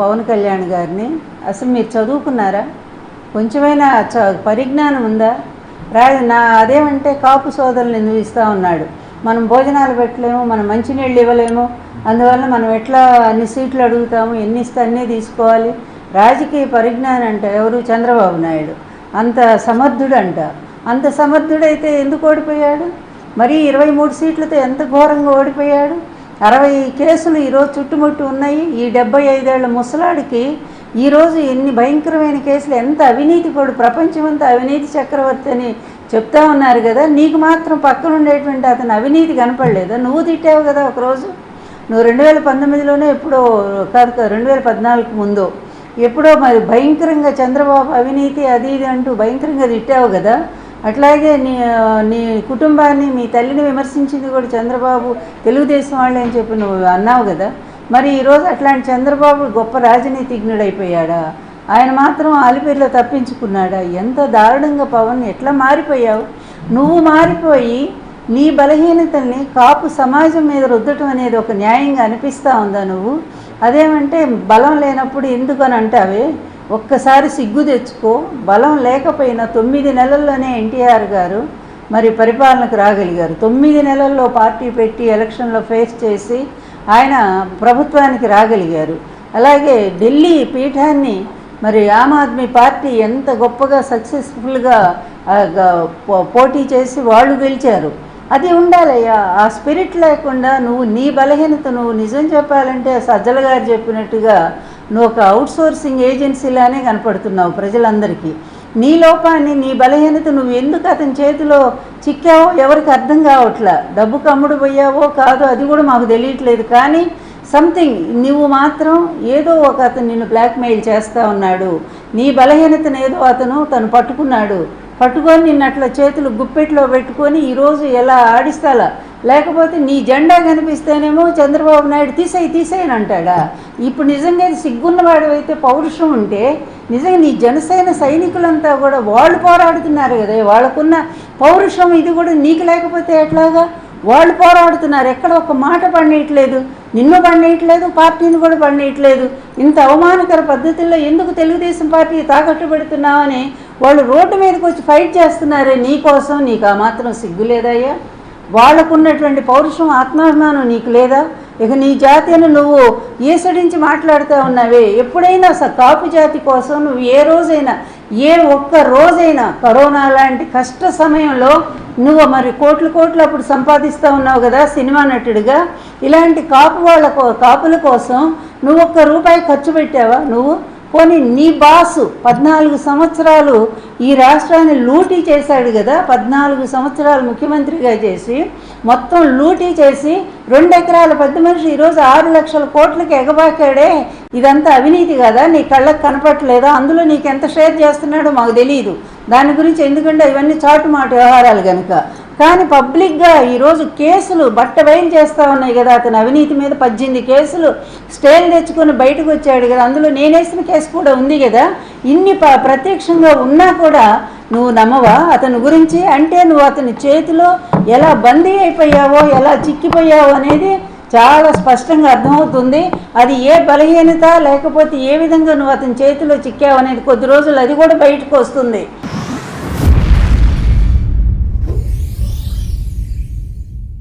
పవన్ కళ్యాణ్ గారిని అసలు మీరు చదువుకున్నారా? కొంచెమైనా పరిజ్ఞానం ఉందా? అదేమంటే కాపు సోదరులు ఎందుకు ఇస్తూ ఉన్నాడు, మనం భోజనాలు పెట్టలేము, మనం మంచినీళ్ళు ఇవ్వలేము, అందువల్ల మనం ఎట్లా అన్ని సీట్లు అడుగుతాము, ఎన్ని ఇస్తే అన్నీ తీసుకోవాలి. రాజకీయ పరిజ్ఞానం అంట ఎవరు? చంద్రబాబు నాయుడు అంత సమర్థుడు అంట. అంత సమర్థుడైతే ఎందుకు ఓడిపోయాడు? మరి 23 సీట్లతో ఎంత ఘోరంగా ఓడిపోయాడు. 60 కేసులు ఈరోజు చుట్టుముట్టు ఉన్నాయి. ఈ 75 ఏళ్ల ముసలాడికి ఈరోజు ఎన్ని భయంకరమైన కేసులు, ఎంత అవినీతి పడు, ప్రపంచమంతా అవినీతి చక్రవర్తి అని చెప్తా ఉన్నారు కదా. నీకు మాత్రం పక్కన ఉండేటువంటి అతను అవినీతి కనపడలేదా? నువ్వు తిట్టావు కదా ఒకరోజు. నువ్వు 2019లోనే ఎప్పుడో కాదు, 2014 ముందు ఎప్పుడో మరి భయంకరంగా చంద్రబాబు అవినీతి అది ఇది అంటూ భయంకరంగా తిట్టావు కదా. అట్లాగే నీ కుటుంబాన్ని, మీ తల్లిని విమర్శించింది కూడా చంద్రబాబు, తెలుగుదేశం వాళ్ళే అని చెప్పి నువ్వు అన్నావు కదా. మరి ఈరోజు అట్లాంటి చంద్రబాబు గొప్ప రాజనీతిజ్ఞుడైపోయాడా? ఆయన మాత్రం ఆలిపేరులో తప్పించుకున్నాడా? ఎంత దారుణంగా పవన్, ఎట్లా మారిపోయావు నువ్వు. మారిపోయి నీ బలహీనతల్ని కాపు సమాజం మీద రుద్దటం అనేది ఒక న్యాయంగా అనిపిస్తూ ఉందా నువ్వు? అదేమంటే బలం లేనప్పుడు ఎందుకని అంటావే? ఒక్కసారి సిగ్గు తెచ్చుకో. బలం లేకపోయినా 9 నెలల్లోనే ఎన్టీఆర్ గారు మరి పరిపాలనకు రాగలిగారు. 9 నెలల్లో పార్టీ పెట్టి ఎలక్షన్లో ఫేస్ చేసి ఆయన ప్రభుత్వానికి రాగలిగారు. అలాగే ఢిల్లీ పీఠాన్ని మరి ఆమ్ ఆద్మీ పార్టీ ఎంత గొప్పగా సక్సెస్ఫుల్గా పోటీ చేసి వాళ్ళు గెలిచారు. అది ఉండాలయ్యా. ఆ స్పిరిట్ లేకుండా నువ్వు నీ బలహీనత, నువ్వు నిజం చెప్పాలంటే సజ్జల గారు చెప్పినట్టుగా నువ్వు ఒక అవుట్సోర్సింగ్ ఏజెన్సీలానే కనపడుతున్నావు ప్రజలందరికీ. నీ లోపాన్ని, నీ బలహీనత, నువ్వు ఎందుకు అతని చేతిలో చిక్కావో ఎవరికి అర్థం కావట్లా. డబ్బు కమ్ముడు పోయావో కాదో అది కూడా మాకు తెలియట్లేదు. కానీ సంథింగ్ నువ్వు మాత్రం ఏదో ఒక అతను నిన్ను బ్లాక్మెయిల్ చేస్తూ ఉన్నాడు. నీ బలహీనతను ఏదో తను పట్టుకొని నిన్ను అట్లా చేతులు గుప్పెట్లో పెట్టుకొని ఈరోజు ఎలా ఆడిస్తాలా. లేకపోతే నీ జెండా కనిపిస్తేనేమో చంద్రబాబు నాయుడు తీసేయని అంటాడా? ఇప్పుడు నిజంగా సిగ్గున్నవాడు అయితే, పౌరుషం ఉంటే నిజంగా నీ జనసేన సైనికులంతా కూడా వాళ్ళు పోరాడుతున్నారు కదా, వాళ్ళకున్న పౌరుషం ఇది కూడా నీకు లేకపోతే ఎట్లాగా? వాళ్ళు పోరాడుతున్నారు, ఎక్కడ ఒక మాట పడనీయట్లేదు, నిన్ను పడనీయట్లేదు, పార్టీని కూడా పడనీయట్లేదు. ఇంత అవమానకర పద్ధతుల్లో ఎందుకు తెలుగుదేశం పార్టీ తాకట్టు పెడుతున్నావని వాళ్ళు రోడ్డు మీదకి వచ్చి ఫైట్ చేస్తున్నారే నీ కోసం. నీకు ఆ మాత్రం సిగ్గు లేదయ్యా? వాళ్ళకున్నటువంటి పౌరుషం, ఆత్మాభిమానం నీకు లేదా? ఇక నీ జాతిని నువ్వు ఈసడించి మాట్లాడుతూ ఉన్నావే. ఎప్పుడైనా కాపు జాతి కోసం నువ్వు ఏ ఒక్క రోజైనా కరోనా లాంటి కష్ట సమయంలో నువ్వు మరి కోట్లు అప్పుడు సంపాదిస్తూ ఉన్నావు కదా సినిమా నటుడిగా. ఇలాంటి కాపుల కోసం నువ్వు ₹1 ఖర్చు పెట్టావా నువ్వు? పోనీ నీ బాసు 14 సంవత్సరాలు ఈ రాష్ట్రాన్ని లూటీ చేశాడు కదా. 14 సంవత్సరాలు ముఖ్యమంత్రిగా చేసి మొత్తం లూటీ చేసి 2 ఎకరాల పెద్ద మనిషి ఈరోజు 6 లక్షల కోట్లకి ఎగబాకాడే. ఇదంతా అవినీతి కదా? నీ కళ్ళకు కనపట్లేదా? అందులో నీకు ఎంత షేర్ చేస్తున్నాడో మాకు తెలియదు దాని గురించి, ఎందుకంటే ఇవన్నీ చాటుమాట వ్యవహారాలు కనుక. కానీ పబ్లిక్గా ఈరోజు కేసులు బట్టబయలు చేస్తూ ఉన్నాయి కదా. అతను అవినీతి మీద 18 కేసులు స్టేలు తెచ్చుకొని బయటకు వచ్చాడు కదా. అందులో నేనేసిన కేసు కూడా ఉంది కదా. ఇన్ని ప్రత్యక్షంగా ఉన్నా కూడా నువ్వు నమ్మవా అతని గురించి? అంటే నువ్వు అతని చేతిలో ఎలా బందీ అయిపోయావో, ఎలా చిక్కిపోయావో అనేది చాలా స్పష్టంగా అర్థమవుతుంది. అది ఏ బలహీనత లేకపోతే ఏ విధంగా నువ్వు అతని చేతిలో చిక్కావు అనేది కొద్ది రోజులు అది కూడా బయటకు వస్తుంది.